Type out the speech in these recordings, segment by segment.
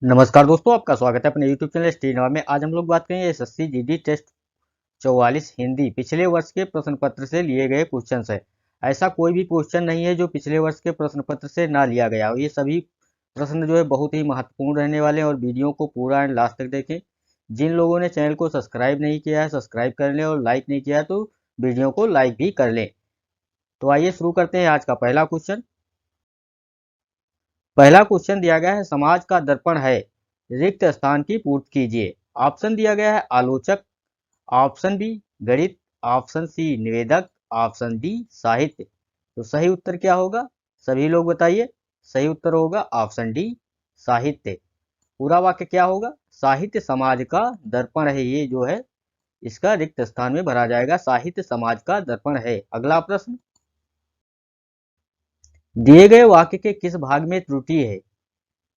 नमस्कार दोस्तों, आपका स्वागत है अपने YouTube चैनल स्टीनवा में। आज हम लोग बात करेंगे एसएससी जीडी टेस्ट 44 हिंदी पिछले वर्ष के प्रश्न पत्र से लिए गए क्वेश्चन है। ऐसा कोई भी क्वेश्चन नहीं है जो पिछले वर्ष के प्रश्न पत्र से ना लिया गया हो। ये सभी प्रश्न जो है बहुत ही महत्वपूर्ण रहने वाले हैं और वीडियो को पूरा एंड लास्ट तक देखें। जिन लोगों ने चैनल को सब्सक्राइब नहीं किया है सब्सक्राइब कर लें और लाइक नहीं किया है तो वीडियो को लाइक भी कर लें। तो आइए शुरू करते हैं आज का पहला क्वेश्चन। पहला क्वेश्चन दिया गया है, समाज का दर्पण है, रिक्त स्थान की पूर्ति कीजिए। ऑप्शन दिया गया है आलोचक, ऑप्शन बी गणित, ऑप्शन सी निवेदक, ऑप्शन डी साहित्य। तो सही उत्तर क्या होगा, सभी लोग बताइए। सही उत्तर होगा ऑप्शन डी साहित्य। पूरा वाक्य क्या होगा, साहित्य समाज का दर्पण है। ये जो है इसका रिक्त स्थान में भरा जाएगा, साहित्य समाज का दर्पण है। अगला प्रश्न, दिए गए वाक्य के किस भाग में त्रुटि है।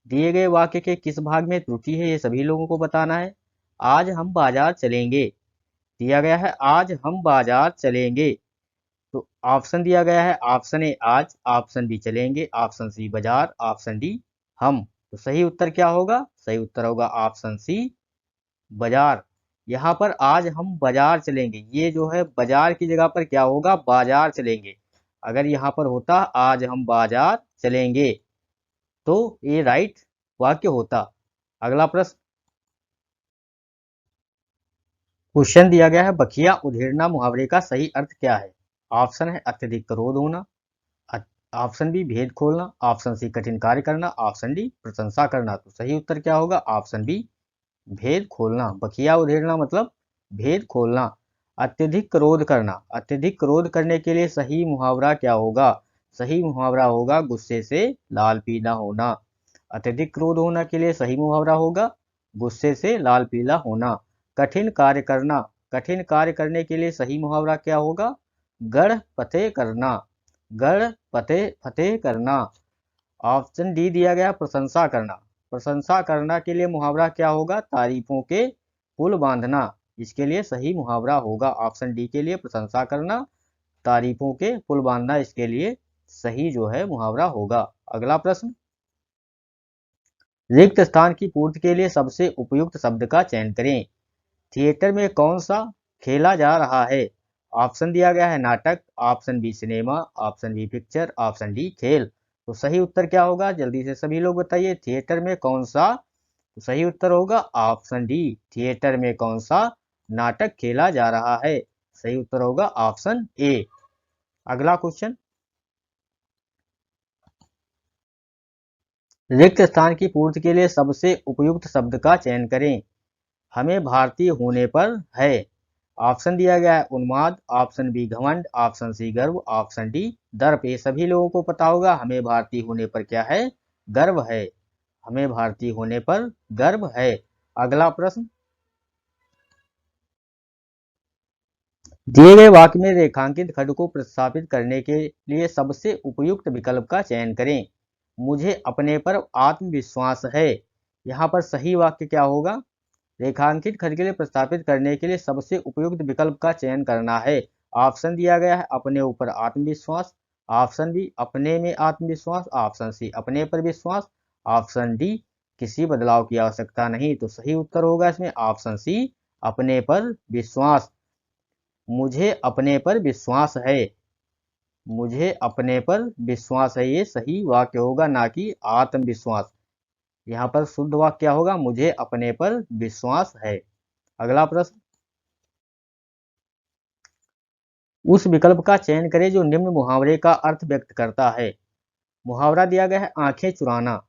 दिए गए वाक्य के किस भाग में त्रुटि है ये सभी लोगों को बताना है। आज हम बाजार चलेंगे, दिया गया है आज हम बाजार चलेंगे। तो ऑप्शन दिया गया है ऑप्शन ए आज, ऑप्शन बी चलेंगे, ऑप्शन सी बाजार, ऑप्शन डी हम। तो सही उत्तर क्या होगा, सही उत्तर होगा ऑप्शन सी बाजार। यहाँ पर आज हम बाजार चलेंगे, ये जो है बाजार की जगह पर क्या होगा, बाजार चलेंगे। अगर यहाँ पर होता आज हम बाजार चलेंगे तो ये राइट वाक्य होता। अगला प्रश्न, क्वेश्चन दिया गया है, बखिया उधेड़ना मुहावरे का सही अर्थ क्या है। ऑप्शन है अत्यधिक क्रोध होना, ऑप्शन बी भेद खोलना, ऑप्शन सी कठिन कार्य करना, ऑप्शन डी प्रशंसा करना। तो सही उत्तर क्या होगा, ऑप्शन बी भेद खोलना। बखिया उधेड़ना मतलब भेद खोलना। अत्यधिक क्रोध करना, अत्यधिक क्रोध करने के लिए सही मुहावरा क्या होगा, सही मुहावरा होगा गुस्से से लाल पीला होना। अत्यधिक क्रोध होना के लिए सही मुहावरा होगा गुस्से से लाल पीला होना। कठिन कार्य करना, कठिन कार्य करने के लिए सही मुहावरा क्या होगा, गढ़ फतेह करना, गढ़ फतेह फतेह करना। ऑप्शन डी दिया गया प्रशंसा करना, प्रशंसा करना के लिए मुहावरा क्या होगा, तारीफों के पुल बांधना। इसके लिए सही मुहावरा होगा ऑप्शन डी के लिए प्रशंसा करना, तारीफों के पुल बांधना इसके लिए सही जो है मुहावरा होगा। अगला प्रश्न, रिक्त स्थान की पूर्ति के लिए सबसे उपयुक्त शब्द का चयन करें। थिएटर में कौन सा खेला जा रहा है। ऑप्शन दिया गया है नाटक, option B cinema, option B picture, option D खेल। तो सही उत्तर क्या होगा, जल्दी से सभी लोग बताइए। थिएटर में कौन सा, तो सही उत्तर होगा ऑप्शन डी, थिएटर में कौन सा नाटक खेला जा रहा है। सही उत्तर होगा ऑप्शन ए। अगला क्वेश्चन, रिक्त स्थान की पूर्ति के लिए सबसे उपयुक्त शब्द का चयन करें। हमें भारतीय होने पर है। ऑप्शन दिया गया है उन्माद, ऑप्शन बी घमंड, ऑप्शन सी गर्व, ऑप्शन डी दर्प। ये सभी लोगों को पता होगा, हमें भारतीय होने पर क्या है, गर्व है। हमें भारतीय होने पर गर्व है। अगला प्रश्न, दिए गए वाक्य में रेखांकित खंड को प्रतिस्थापित करने के लिए सबसे उपयुक्त विकल्प का चयन करें। मुझे अपने पर आत्मविश्वास है। यहाँ पर सही वाक्य क्या होगा, रेखांकित खंड के लिए प्रस्तावित करने के लिए सबसे उपयुक्त विकल्प का चयन करना है। ऑप्शन दिया गया है अपने ऊपर आत्मविश्वास, ऑप्शन बी अपने में आत्मविश्वास, ऑप्शन सी अपने पर विश्वास, ऑप्शन डी किसी बदलाव की आवश्यकता नहीं। तो सही उत्तर होगा इसमें ऑप्शन सी अपने पर विश्वास। मुझे अपने पर विश्वास है, मुझे अपने पर विश्वास है, ये सही वाक्य होगा ना कि आत्मविश्वास। यहाँ पर शुद्ध वाक्य क्या होगा, मुझे अपने पर विश्वास है। अगला प्रश्न, उस विकल्प का चयन करें जो निम्न मुहावरे का अर्थ व्यक्त करता है। मुहावरा दिया गया है आंखें चुराना,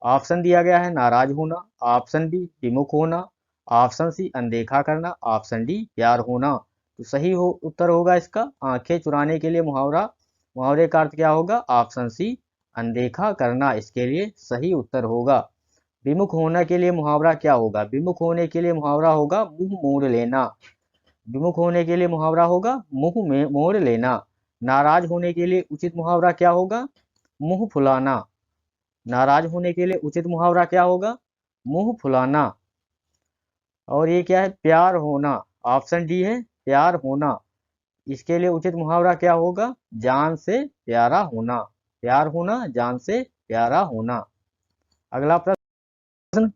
ऑप्शन दिया गया है नाराज होना, ऑप्शन बी विमुख होना, ऑप्शन सी अनदेखा करना, ऑप्शन डी प्यार होना। तो सही उत्तर होगा इसका आंखें चुराने के लिए मुहावरे का अर्थ क्या होगा, ऑप्शन सी अनदेखा करना इसके लिए सही उत्तर होगा। विमुख होने के लिए मुहावरा क्या होगा, विमुख होने के लिए मुहावरा होगा मुंह मोड़ लेना। विमुख होने के लिए मुहावरा होगा मुंह में मोड़ लेना। नाराज होने के लिए उचित मुहावरा क्या होगा, मुंह फुलाना। नाराज होने के लिए उचित मुहावरा क्या होगा, मुंह फुलाना। और ये क्या है, प्यार होना, ऑप्शन डी है प्यार होना। इसके लिए उचित मुहावरा क्या होगा, जान से प्यारा होना। प्यार होना, जान से प्यारा होना। अगला प्रश्न,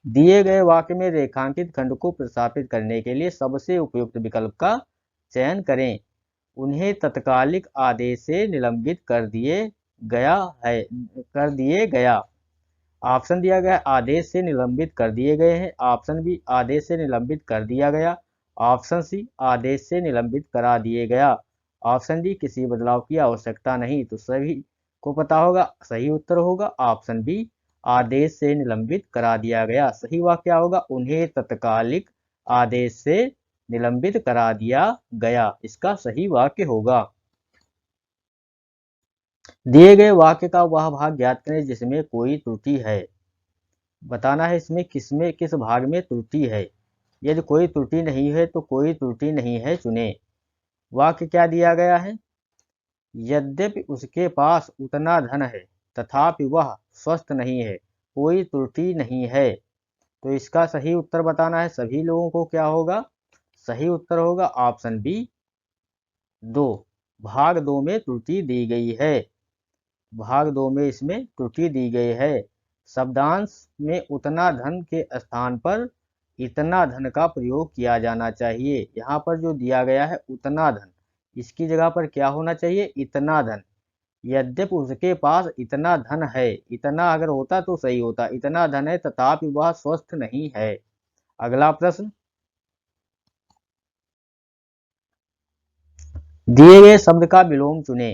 दिए गए वाक्य में रेखांकित खंड को प्रतिस्थापित करने के लिए सबसे उपयुक्त विकल्प का चयन करें। उन्हें तत्कालिक आदेश से निलंबित कर दिए गया। ऑप्शन दिया गया आदेश से निलंबित कर दिए गए हैं। ऑप्शन बी आदेश से निलंबित कर दिया गया। ऑप्शन सी आदेश से निलंबित करा दिए गया। ऑप्शन डी किसी बदलाव की आवश्यकता नहीं। तो सभी को पता होगा सही उत्तर होगा ऑप्शन बी आदेश से निलंबित करा दिया गया। सही वाक्य क्या होगा? उन्हें तत्कालिक आदेश से निलंबित करा दिया गया। इसका सही वाक्य होगा। दिए गए वाक्य का वह भाग ज्ञात करें जिसमें कोई त्रुटि है। बताना है इसमें किस भाग में त्रुटि है। यदि कोई त्रुटि नहीं है तो कोई त्रुटि नहीं है चुने। वाक्य क्या दिया गया है? यद्यपि उसके पास उतना धन है तथापि वह स्वस्थ नहीं है, कोई त्रुटि नहीं है। तो इसका सही उत्तर बताना है सभी लोगों को। क्या होगा? सही उत्तर होगा ऑप्शन बी 2। भाग 2 में त्रुटि दी गई है। भाग 2 में इसमें त्रुटि दी गई है। शब्दांश में उतना धन के स्थान पर इतना धन का प्रयोग किया जाना चाहिए। यहाँ पर जो दिया गया है उतना धन, इसकी जगह पर क्या होना चाहिए? इतना धन। यद्यपि उसके पास इतना धन है, इतना अगर होता तो सही होता। इतना धन है तथापि वह स्वस्थ नहीं है। अगला प्रश्न, दिए गए शब्द का विलोम चुने।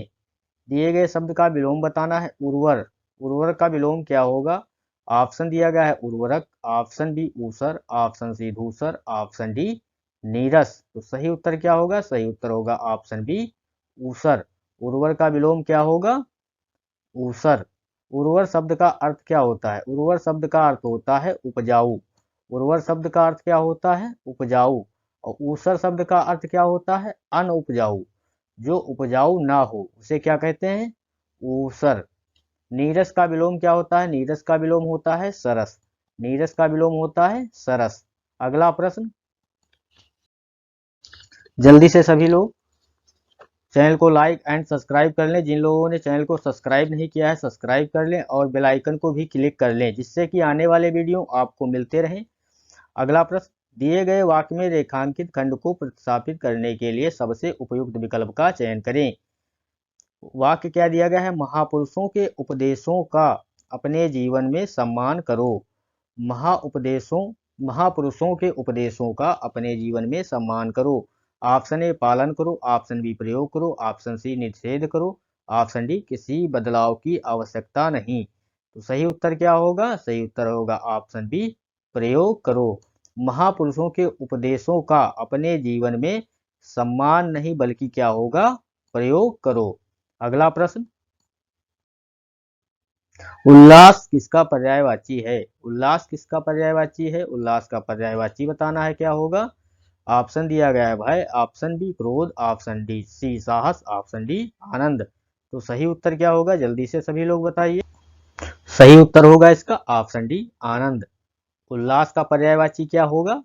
दिए गए शब्द का विलोम बताना है। उर्वर, उर्वर का विलोम क्या होगा? ऑप्शन दिया गया है उर्वरक, ऑप्शन बी ऊसर, ऑप्शन सी धूसर, ऑप्शन डी नीरस। तो सही उत्तर क्या होगा? सही उत्तर होगा ऑप्शन बी ऊसर। उर्वर का विलोम क्या होगा? ऊसर। उर्वर शब्द का अर्थ क्या होता है? उर्वर शब्द का अर्थ होता है उपजाऊ। उर्वर शब्द का अर्थ क्या होता है? उपजाऊ। और ऊसर शब्द का अर्थ क्या होता है? अनउपजाऊ। जो उपजाऊ ना हो उसे क्या कहते हैं? ऊसर। नीरस का विलोम क्या होता है? नीरस का विलोम होता है सरस। नीरस का विलोम होता है सरस। अगला प्रश्न, जल्दी से सभी लोग चैनल को लाइक एंड सब्सक्राइब कर लें। जिन लोगों ने चैनल को सब्सक्राइब नहीं किया है सब्सक्राइब कर लें और बेल आइकन को भी क्लिक कर लें जिससे कि आने वाले वीडियो आपको मिलते रहें। अगला प्रश्न, दिए गए वाक्य में रेखांकित खंड को प्रतिस्थापित करने के लिए सबसे उपयुक्त विकल्प का चयन करें। वाक्य क्या दिया गया है? महापुरुषों के उपदेशों का अपने जीवन में सम्मान करो। महापुरुषों के उपदेशों का अपने जीवन में सम्मान करो। ऑप्शन ए पालन करो, ऑप्शन बी प्रयोग करो, ऑप्शन सी निषेध करो, ऑप्शन डी किसी बदलाव की आवश्यकता नहीं। तो सही उत्तर क्या होगा? सही उत्तर होगा ऑप्शन बी प्रयोग करो। महापुरुषों के उपदेशों का अपने जीवन में सम्मान नहीं बल्कि क्या होगा? प्रयोग करो। अगला प्रश्न, उल्लास किसका पर्यायवाची है? उल्लास किसका पर्यायवाची है? उल्लास का पर्यायवाची बताना है। क्या होगा? ऑप्शन दिया गया है भय, ऑप्शन बी क्रोध, ऑप्शन डी सी साहस, ऑप्शन डी आनंद। तो सही उत्तर क्या होगा? जल्दी से सभी लोग बताइए। सही उत्तर होगा इसका ऑप्शन डी आनंद। उल्लास का पर्यायवाची क्या होगा?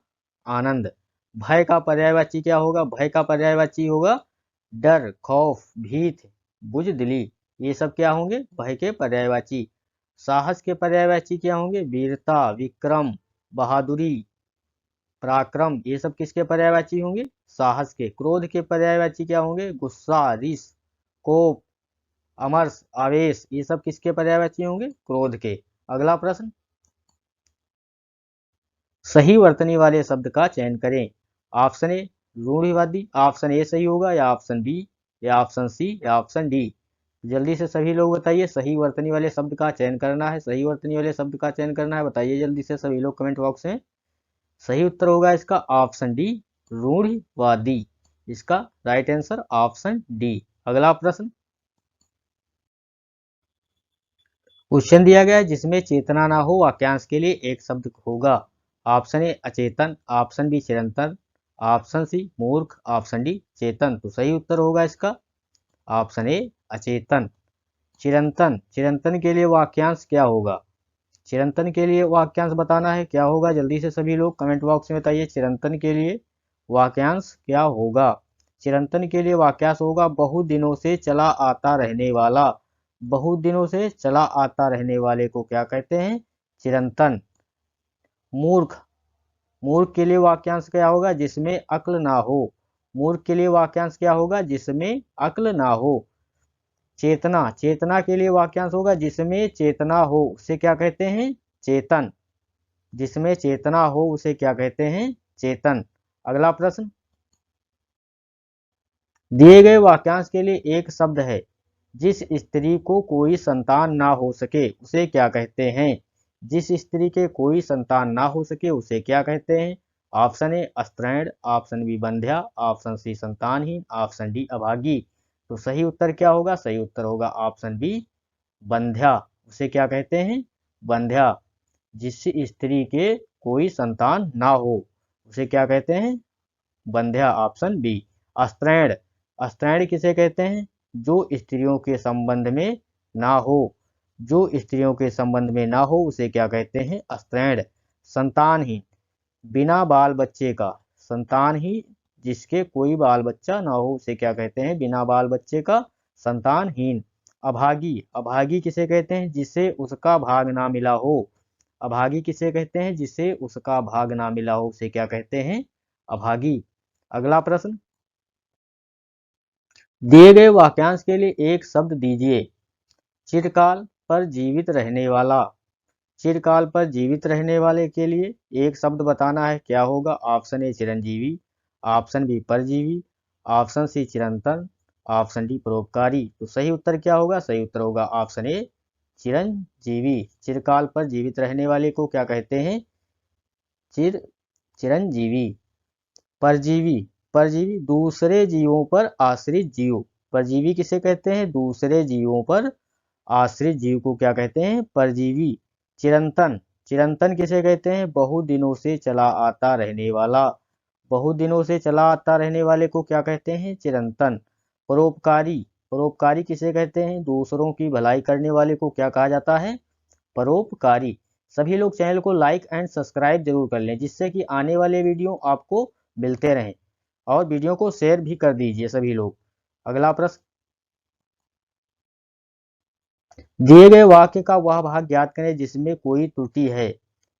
आनंद। भय का पर्यायवाची क्या होगा? भय का पर्यायवाची होगा डर, खौफ, भीत, बुजदिली। ये सब क्या होंगे? भय के पर्यायवाची। साहस के पर्यायवाची क्या होंगे? वीरता, विक्रम, बहादुरी, पराक्रम। ये सब किसके पर्यायवाची होंगे? साहस के। क्रोध के पर्यायवाची क्या होंगे? गुस्सा, रिस, कोप, अमर्ष, आवेश। ये सब किसके पर्यायवाची होंगे? क्रोध के। अगला प्रश्न, सही वर्तनी वाले शब्द का चयन करें। ऑप्शन ए रूढ़िवादी, ऑप्शन ए सही होगा या ऑप्शन बी या ऑप्शन सी या ऑप्शन डी। जल्दी से सभी लोग बताइए। सही वर्तनी वाले शब्द का चयन करना है। सही वर्तनी वाले शब्द का चयन करना है। बताइए जल्दी से सभी लोग कमेंट बॉक्स में। सही उत्तर होगा इसका ऑप्शन डी रूढ़िवादी। इसका राइट आंसर ऑप्शन डी। अगला प्रश्न, क्वेश्चन दिया गया है जिसमें चेतना ना हो वाक्यांश के लिए एक शब्द होगा। ऑप्शन ए अचेतन, ऑप्शन बी चिरंतन, ऑप्शन सी मूर्ख, ऑप्शन डी चेतन। तो सही उत्तर होगा इसका ऑप्शन ए अचेतन। चिरंतन, चिरंतन के लिए वाक्यांश क्या होगा? चिरंतन के लिए वाक्यांश बताना है। क्या होगा? जल्दी से सभी लोग कमेंट बॉक्स में बताइए चिरंतन के लिए वाक्यांश क्या होगा? चिरंतन के लिए वाक्यांश होगा बहुत दिनों से चला आता रहने वाला। बहुत दिनों से चला आता रहने वाले को क्या कहते हैं? चिरंतन। मूर्ख, मूर्ख के लिए वाक्यांश क्या होगा? जिसमें अक्ल ना हो। मूर्ख के लिए वाक्यांश क्या होगा? जिसमें अक्ल ना हो। चेतना, चेतना के लिए वाक्यांश होगा जिसमें चेतना हो, उसे क्या कहते हैं? चेतन। जिसमें चेतना हो उसे क्या कहते हैं? चेतन। अगला प्रश्न, दिए गए वाक्यांश के लिए एक शब्द है। जिस स्त्री को कोई संतान ना हो सके उसे क्या कहते हैं? जिस स्त्री के कोई संतान ना हो सके उसे क्या कहते हैं? ऑप्शन ए स्त्रैण, ऑप्शन बी बंध्या, ऑप्शन सी संतानहीन, ऑप्शन डी अभागी। तो सही उत्तर क्या होगा? सही उत्तर होगा ऑप्शन बी बंध्या। उसे क्या कहते हैं? बंध्या। जिस स्त्री के कोई संतान ना हो उसे क्या कहते हैं? बंध्या। Option B. अस्त्रैण, अस्त्रैण किसे कहते हैं? जो स्त्रियों के संबंध में ना हो। जो स्त्रियों के संबंध में ना हो उसे क्या कहते हैं? अस्त्रैण। संतानहीन, बिना बाल बच्चे का, संतानहीन जिसके कोई बाल बच्चा ना हो उसे क्या कहते हैं? बिना बाल बच्चे का संतानहीन। अभागी, अभागी किसे कहते हैं? जिसे उसका भाग ना मिला हो। अभागी किसे कहते हैं? जिसे उसका भाग ना मिला हो उसे क्या कहते हैं? अभागी। अगला प्रश्न, दिए गए वाक्यांश के लिए एक शब्द दीजिए। चिरकाल पर जीवित रहने वाला, चिरकाल पर जीवित रहने वाले के लिए एक शब्द बताना है, क्या होगा? ऑप्शन ए चिरंजीवी, ऑप्शन बी परजीवी, ऑप्शन सी चिरंतन, ऑप्शन डी परोपकारी। तो सही उत्तर क्या होगा? सही उत्तर होगा ऑप्शन ए चिरंजीवी। चिरकाल पर जीवित रहने वाले को क्या कहते हैं? चिर चिरंजीवी। परजीवी, परजीवी दूसरे जीवों पर आश्रित जीव। परजीवी किसे कहते हैं? दूसरे जीवों पर आश्रित जीव को क्या कहते हैं? परजीवी। चिरंतन, चिरंतन किसे कहते हैं? बहुत दिनों से चला आता रहने वाला। बहुत दिनों से चला आता रहने वाले को क्या कहते हैं? चिरंतन। परोपकारी, परोपकारी किसे कहते हैं? दूसरों की भलाई करने वाले को क्या कहा जाता है? परोपकारी। सभी लोग चैनल को लाइक एंड सब्सक्राइब जरूर कर लें जिससे कि आने वाले वीडियो आपको मिलते रहें, और वीडियो को शेयर भी कर दीजिए सभी लोग। अगला प्रश्न, दिए गए वाक्य का वह भाग ज्ञात करें जिसमें कोई त्रुटि है।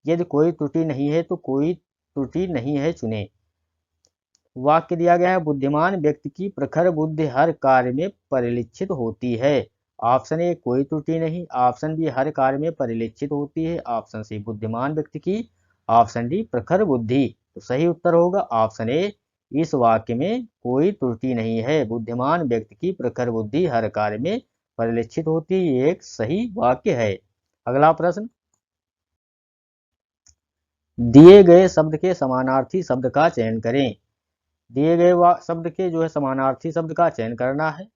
यदि कोई त्रुटि नहीं है तो कोई त्रुटि नहीं है चुने। वाक्य दिया गया है, बुद्धिमान व्यक्ति की प्रखर बुद्धि हर कार्य में परिलक्षित होती है। ऑप्शन ए कोई त्रुटि नहीं, ऑप्शन बी हर कार्य में परिलक्षित होती है, ऑप्शन सी बुद्धिमान व्यक्ति की, ऑप्शन डी प्रखर बुद्धि। तो सही उत्तर होगा ऑप्शन ए, इस वाक्य में कोई त्रुटि नहीं है। बुद्धिमान व्यक्ति की प्रखर बुद्धि हर कार्य में परिलक्षित होती है, ये एक सही वाक्य है। अगला प्रश्न, दिए गए शब्द के समानार्थी शब्द का चयन करें। दिए गए शब्द के जो है समानार्थी शब्द का चयन करना है।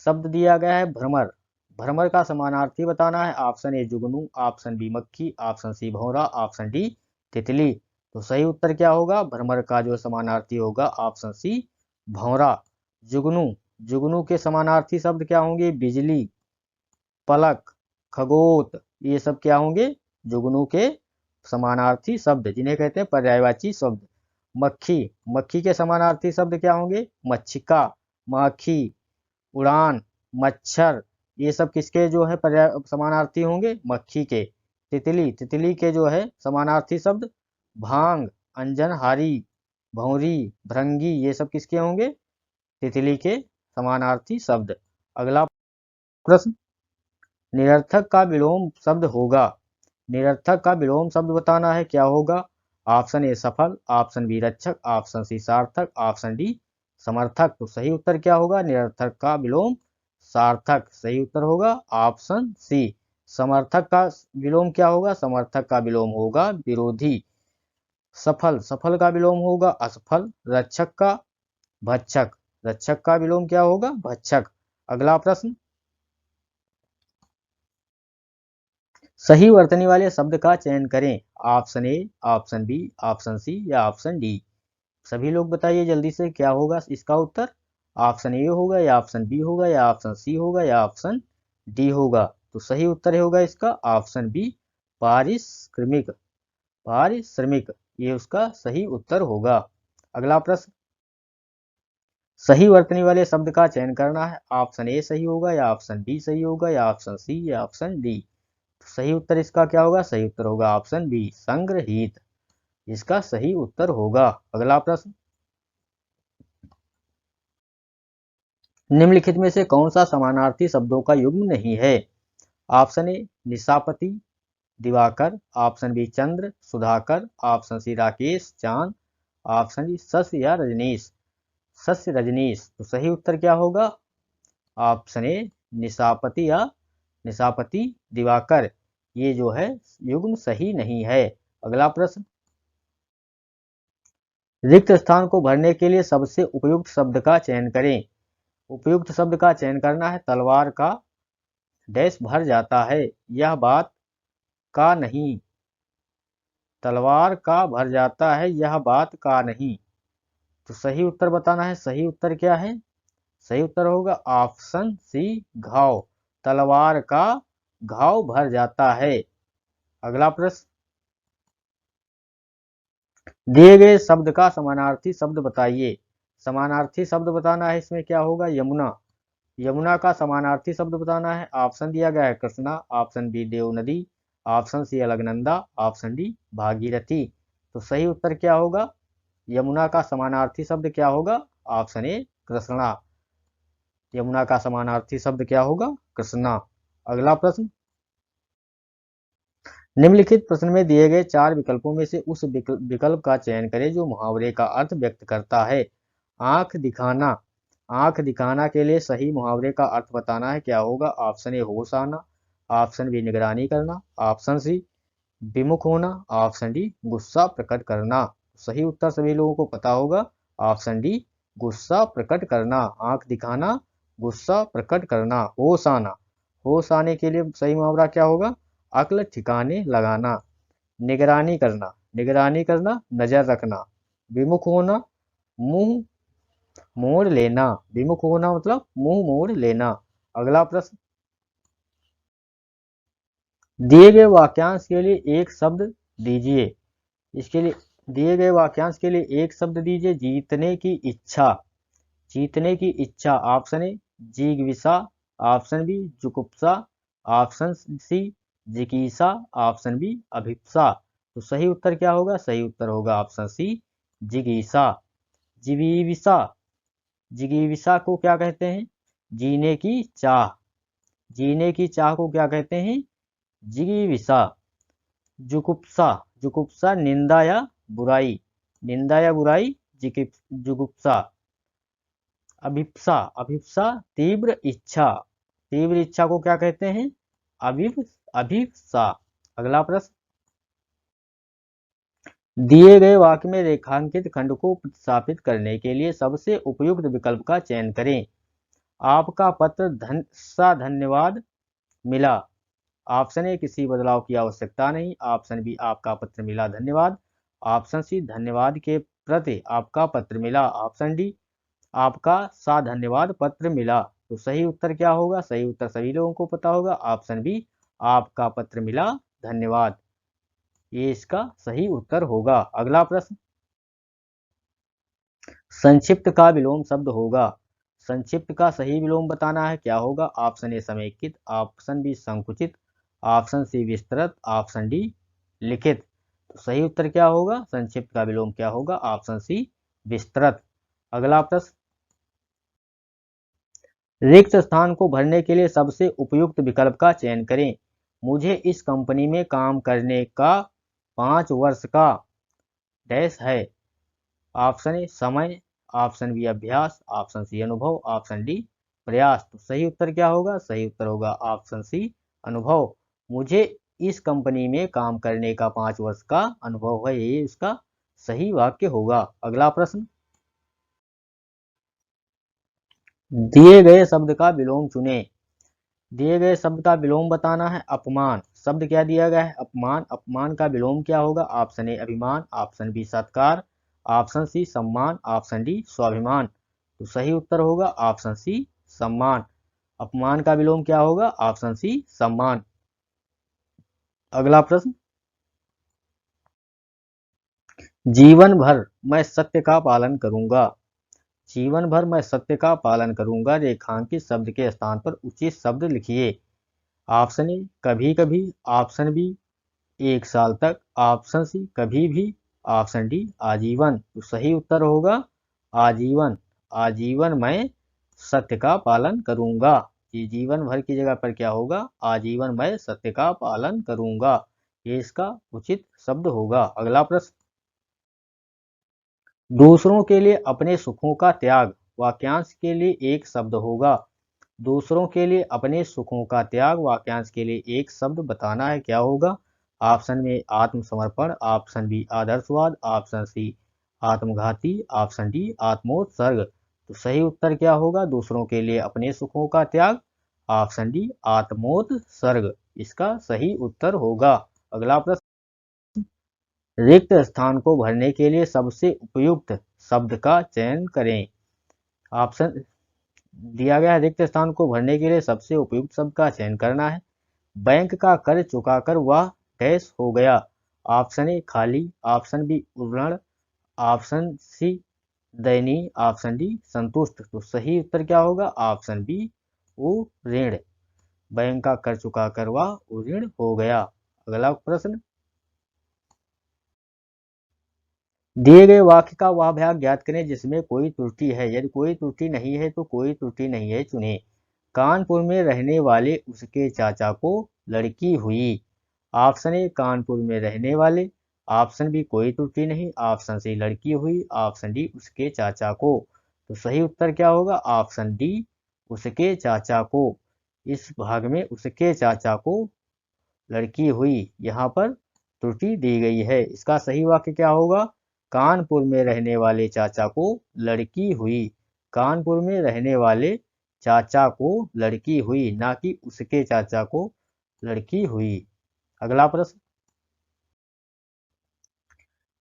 शब्द दिया गया है भ्रमर, भ्रमर का समानार्थी बताना है। ऑप्शन ए जुगनू, ऑप्शन बी मक्खी, ऑप्शन सी भौरा, ऑप्शन डी तितली। तो सही उत्तर क्या होगा? भ्रमर का जो समानार्थी होगा ऑप्शन सी भौरा। जुगनू, जुगनू के समानार्थी शब्द क्या होंगे? बिजली, पलक, खगोत, ये सब क्या होंगे? जुगनू के समानार्थी शब्द जिन्हें कहते हैं पर्यायवाची शब्द। मक्खी, मक्खी के समानार्थी शब्द क्या होंगे? मच्छिका, माखी, उड़ान, मच्छर, ये सब किसके जो है पर्याय समानार्थी होंगे? मक्खी के। तितली, तितली के जो है समानार्थी शब्द भांग, अंजनहारी, भौरी, भृंगी, ये सब किसके होंगे? तितली के समानार्थी शब्द। अगला प्रश्न, निरर्थक का विलोम शब्द होगा। निरर्थक का विलोम शब्द बताना है, क्या होगा? ऑप्शन ए सफल, ऑप्शन बी रक्षक, ऑप्शन सी सार्थक, ऑप्शन डी समर्थक। तो सही उत्तर क्या होगा? निरर्थक का विलोम सार्थक। सही उत्तर होगा ऑप्शन सी। समर्थक का विलोम क्या होगा? समर्थक का विलोम होगा विरोधी। सफल, सफल का विलोम होगा असफल। रक्षक का भक्षक, रक्षक का विलोम क्या होगा? भक्षक। अगला प्रश्न, सही वर्तनी वाले शब्द का चयन करें। Option A, option B, option C या ऑप्शन डी। सभी लोग बताइए जल्दी से क्या होगा इसका उत्तर? ऑप्शन ए होगा या ऑप्शन बी होगा या ऑप्शन सी होगा या ऑप्शन डी होगा? तो सही उत्तर होगा इसका ऑप्शन बी पारिश्रमिक, पारिश्रमिक, ये उसका सही उत्तर होगा। अगला प्रश्न, सही वर्तनी वाले शब्द का चयन करना है। ऑप्शन ए सही होगा या ऑप्शन बी सही होगा या ऑप्शन सी या ऑप्शन डी। तो सही उत्तर इसका क्या होगा? सही उत्तर होगा ऑप्शन बी, संग्रहित। इसका सही उत्तर होगा। अगला प्रश्न, निम्नलिखित में से कौन सा समानार्थी शब्दों का युग्म नहीं है? ऑप्शन ए निशापति दिवाकर, ऑप्शन बी चंद्र सुधाकर, ऑप्शन सी राकेश चांद, ऑप्शन डी शस्य या रजनीश। शस्य रजनीश। तो सही उत्तर क्या होगा? ऑप्शन ए निशापति या निशापति दिवाकर। ये जो है युग्म सही नहीं है। अगला प्रश्न, रिक्त स्थान को भरने के लिए सबसे उपयुक्त शब्द का चयन करें। उपयुक्त शब्द का चयन करना है। तलवार का डैश भर जाता है, यह बात का नहीं। तलवार का भर जाता है, यह बात का नहीं। तो सही उत्तर बताना है। सही उत्तर क्या है? सही उत्तर होगा ऑप्शन सी घाव। तलवार का घाव भर जाता है। अगला प्रश्न, दिए गए शब्द का समानार्थी शब्द बताइए। समानार्थी शब्द बताना है। इसमें क्या होगा? यमुना। यमुना का समानार्थी शब्द बताना है। ऑप्शन दिया गया है कृष्णा, ऑप्शन बी देव नदी, option C Alaknanda, option D Bhagirathi. तो सही उत्तर क्या होगा? यमुना का समानार्थी शब्द क्या होगा? ऑप्शन ए कृष्णा। यमुना का समानार्थी शब्द क्या होगा? कृष्णा। अगला प्रश्न, निम्नलिखित प्रश्न में दिए गए 4 विकल्पों में से उस विकल्प का चयन करें जो मुहावरे का अर्थ व्यक्त करता है। आंख दिखाना। आंख दिखाना के लिए सही मुहावरे का अर्थ बताना है। क्या होगा? ऑप्शन ए होश आना, ऑप्शन बी निगरानी करना, ऑप्शन सी विमुख होना, ऑप्शन डी गुस्सा प्रकट करना। सही उत्तर सभी लोगों को पता होगा। ऑप्शन डी गुस्सा प्रकट करना। आंख दिखाना, गुस्सा प्रकट करना, होश आना। होश आने के लिए सही मुहावरा क्या होगा? अक्ल ठिकाने लगाना। निगरानी करना। निगरानी करना नजर रखना। विमुख होना मुंह मोड़ लेना। विमुख होना मतलब मुंह मोड़ लेना। अगला प्रश्न, दिए गए वाक्यांश के लिए एक शब्द दीजिए। इसके लिए दिए गए वाक्यांश के लिए एक शब्द दीजिए। जीतने की इच्छा। जीतने की इच्छा। ऑप्शन ए जिज्ञासा, ऑप्शन बी जुगुप्सा, ऑप्शन सी जिज्ञासा, ऑप्शन बी अभिप्सा। तो सही उत्तर क्या होगा? सही उत्तर होगा ऑप्शन सी जिज्ञासा। जिवीविसा। जिज्ञासा को क्या कहते हैं? जीने की चाह। जीने की चाह को क्या कहते हैं? जिज्ञासा। जुगुप्सा। जुगुप्सा निंदा या बुराई। निंदा या बुराई जुगुप्सा। अभिप्सा। अभिप्सा तीव्र इच्छा। तीव्र इच्छा को क्या कहते हैं? अभिप्सा। अगला प्रश्न, दिए गए वाक्य में रेखांकित खंड को प्रतिस्थापित करने के लिए सबसे उपयुक्त विकल्प का चयन करें। आपका पत्र धन्यवाद मिला। ऑप्शन ए किसी बदलाव की आवश्यकता नहीं, ऑप्शन बी आपका पत्र मिला धन्यवाद, ऑप्शन सी धन्यवाद के प्रति आपका पत्र मिला, ऑप्शन डी आपका धन्यवाद पत्र मिला। तो सही उत्तर क्या होगा? सही उत्तर सभी लोगों को पता होगा। ऑप्शन बी आपका पत्र मिला धन्यवाद। ये इसका सही उत्तर होगा। अगला प्रश्न, संक्षिप्त का विलोम शब्द होगा। संक्षिप्त का सही विलोम बताना है। क्या होगा? ऑप्शन ए समेकित, ऑप्शन बी संकुचित, ऑप्शन सी विस्तृत, ऑप्शन डी लिखित। तो सही उत्तर क्या होगा? संक्षिप्त का विलोम क्या होगा? ऑप्शन सी विस्तृत। अगला प्रश्न, रिक्त स्थान को भरने के लिए सबसे उपयुक्त विकल्प का चयन करें। मुझे इस कंपनी में काम करने का 5 वर्ष का डैश है। ऑप्शन ए समय, ऑप्शन बी अभ्यास, ऑप्शन सी अनुभव, ऑप्शन डी प्रयास। तो सही उत्तर क्या होगा? सही उत्तर होगा ऑप्शन सी अनुभव। मुझे इस कंपनी में काम करने का 5 वर्ष का अनुभव है। ये इसका सही वाक्य होगा। अगला प्रश्न, दिए गए शब्द का विलोम चुने। दिए गए शब्द का विलोम बताना है। अपमान। शब्द क्या दिया गया है? अपमान। अपमान का विलोम क्या होगा? ऑप्शन ए अभिमान, ऑप्शन बी सत्कार, ऑप्शन सी सम्मान, ऑप्शन डी स्वाभिमान। तो सही उत्तर होगा ऑप्शन सी सम्मान। अपमान का विलोम क्या होगा? ऑप्शन सी सम्मान। अगला प्रश्न, जीवन भर मैं सत्य का पालन करूंगा। जीवन भर मैं सत्य का पालन करूंगा। रेखांकित शब्द के स्थान पर उचित शब्द लिखिए। ऑप्शन ए कभी कभी, ऑप्शन बी 1 साल तक, ऑप्शन सी कभी भी, ऑप्शन डी आजीवन। तो सही उत्तर होगा आजीवन। आजीवन मैं सत्य का पालन करूंगा। ये जीवन भर की जगह पर क्या होगा, आजीवन मैं सत्य का पालन करूंगा, ये इसका उचित शब्द होगा। अगला प्रश्न, दूसरों के लिए अपने सुखों का त्याग वाक्यांश के लिए एक शब्द होगा। दूसरों के लिए अपने सुखों का त्याग वाक्यांश के लिए एक शब्द बताना है, क्या होगा। ऑप्शन में आत्मसमर्पण, ऑप्शन बी आदर्शवाद, ऑप्शन सी आत्मघाती, ऑप्शन डी आत्मोत्सर्ग। तो सही उत्तर क्या होगा, दूसरों के लिए अपने सुखों का त्याग, ऑप्शन डी आत्मोत्सर्ग इसका सही उत्तर होगा। अगला प्रश्न, रिक्त स्थान को भरने के लिए सबसे उपयुक्त शब्द का चयन करें। ऑप्शन दिया गया है, रिक्त स्थान को भरने के लिए सबसे उपयुक्त शब्द का चयन करना है। बैंक का कर्ज चुकाकर वह डैश हो गया। ऑप्शन ए खाली, ऑप्शन बी उड़ण, ऑप्शन सी दयनीय, ऑप्शन डी संतुष्ट। तो सही उत्तर क्या होगा, ऑप्शन बी ऋण। बैंक का कर्ज चुकाकर वह ऋण हो गया। अगला प्रश्न, दिए गए वाक्य का वह भाग ज्ञात करें जिसमें कोई त्रुटि है। यदि कोई त्रुटि नहीं है तो कोई त्रुटि नहीं है चुनें। कानपुर में रहने वाले उसके चाचा को लड़की हुई। ऑप्शन ए कानपुर में रहने वाले, ऑप्शन बी कोई त्रुटि नहीं, ऑप्शन सी लड़की हुई, ऑप्शन डी उसके चाचा को। तो सही उत्तर क्या होगा, ऑप्शन डी उसके चाचा को। इस भाग में उसके चाचा को लड़की हुई, यहाँ पर त्रुटि दी गई है। इसका सही वाक्य क्या होगा, कानपुर में रहने वाले चाचा को लड़की हुई। कानपुर में रहने वाले चाचा को लड़की हुई, ना कि उसके चाचा को लड़की हुई। अगला प्रश्न,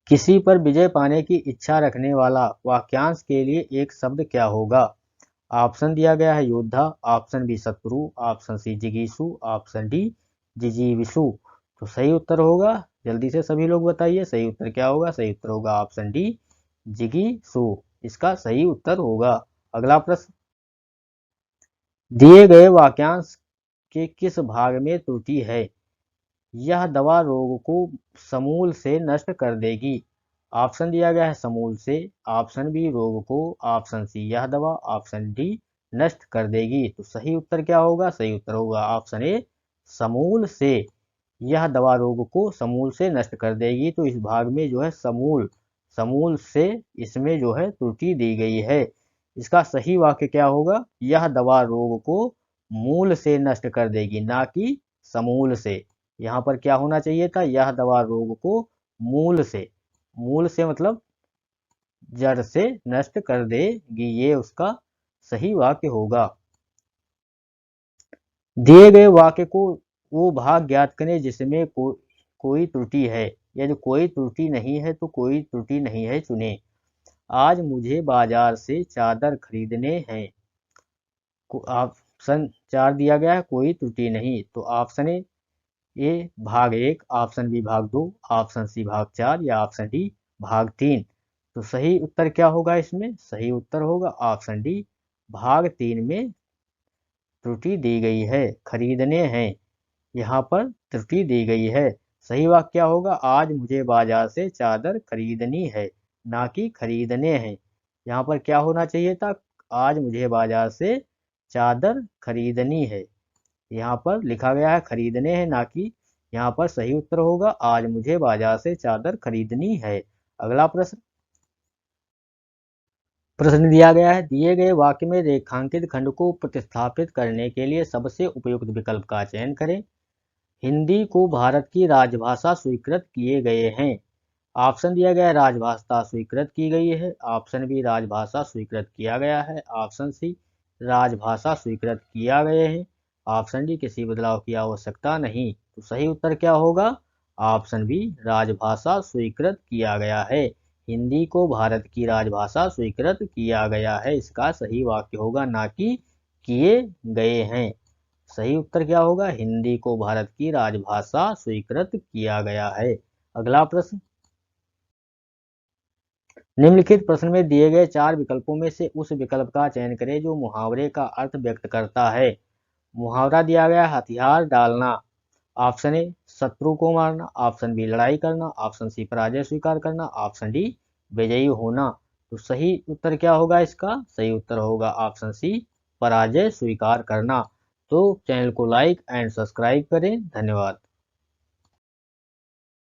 किसी पर विजय पाने की इच्छा रखने वाला वाक्यांश के लिए एक शब्द क्या होगा। ऑप्शन दिया गया है योद्धा, ऑप्शन बी शत्रु, ऑप्शन सी जिगीषु, ऑप्शन डी जिजीविषु। तो सही उत्तर होगा, जल्दी से सभी लोग बताइए सही उत्तर क्या होगा। सही उत्तर होगा ऑप्शन डी जिगीषु, इसका सही उत्तर होगा। अगला प्रश्न, दिए गए वाक्यांश के किस भाग में त्रुटि है। यह दवा रोग को समूल से नष्ट कर देगी। ऑप्शन दिया गया है समूल से, ऑप्शन बी रोग को, ऑप्शन सी यह दवा, ऑप्शन डी नष्ट कर देगी। तो सही उत्तर क्या होगा, सही उत्तर होगा ऑप्शन ए समूल से। यह दवा रोग को समूल से नष्ट कर देगी। तो इस भाग में जो है समूल, समूल से इसमें जो है त्रुटि दी गई है। इसका सही वाक्य क्या होगा, यह दवा रोग को मूल से नष्ट कर देगी, ना कि समूल से। यहाँ पर क्या होना चाहिए था, यह दवा रोग को मूल से, मूल से मतलब जड़ से नष्ट कर देगी, ये उसका सही वाक्य होगा। दिए गए वाक्य को वो भाग ज्ञात करें जिसमें कोई त्रुटि है। यदि कोई त्रुटि नहीं है तो कोई त्रुटि नहीं है चुने। आज मुझे बाजार से चादर खरीदने हैं। ऑप्शन 4 दिया गया है, कोई त्रुटि नहीं। तो ऑप्शन ए भाग 1, ऑप्शन बी भाग 2, ऑप्शन सी भाग 4 या ऑप्शन डी भाग 3। तो सही उत्तर क्या होगा, इसमें सही उत्तर होगा ऑप्शन डी भाग 3 में त्रुटि दी गई है, खरीदने हैं, यहाँ पर त्रुटि दी गई है। सही वाक्य क्या होगा, आज मुझे बाजार से चादर खरीदनी है, ना कि खरीदने हैं। यहाँ पर क्या होना चाहिए था, आज मुझे बाजार से चादर खरीदनी है। यहाँ पर लिखा गया है खरीदने हैं, ना कि यहाँ पर सही उत्तर होगा आज मुझे बाजार से चादर खरीदनी है। अगला प्रश्न, प्रश्न दिया गया है, दिए गए वाक्य में रेखांकित खंड को प्रतिस्थापित करने के लिए सबसे उपयुक्त विकल्प का चयन करें। हिंदी को भारत की राजभाषा स्वीकृत किए गए हैं। ऑप्शन दिया गया है राजभाषा स्वीकृत की गई है, ऑप्शन बी राजभाषा स्वीकृत किया गया है, ऑप्शन सी राजभाषा स्वीकृत किया गए हैं, ऑप्शन डी किसी बदलाव की आवश्यकता नहीं। तो सही उत्तर क्या होगा, ऑप्शन बी राजभाषा स्वीकृत किया गया है। हिंदी को भारत की राजभाषा स्वीकृत किया गया है, इसका सही वाक्य होगा, ना कि किए गए हैं। सही उत्तर क्या होगा, हिंदी को भारत की राजभाषा स्वीकृत किया गया है। अगला प्रश्न, निम्नलिखित प्रश्न में दिए गए 4 विकल्पों में से उस विकल्प का चयन करें जो मुहावरे का अर्थ व्यक्त करता है। मुहावरा दिया गया है हथियार डालना। ऑप्शन ए शत्रु को मारना, ऑप्शन बी लड़ाई करना, ऑप्शन सी पराजय स्वीकार करना, ऑप्शन डी विजयी होना। तो सही उत्तर क्या होगा इसका? सही उत्तर होगा ऑप्शन सी पराजय स्वीकार करना। तो चैनल को लाइक एंड सब्सक्राइब करें। धन्यवाद।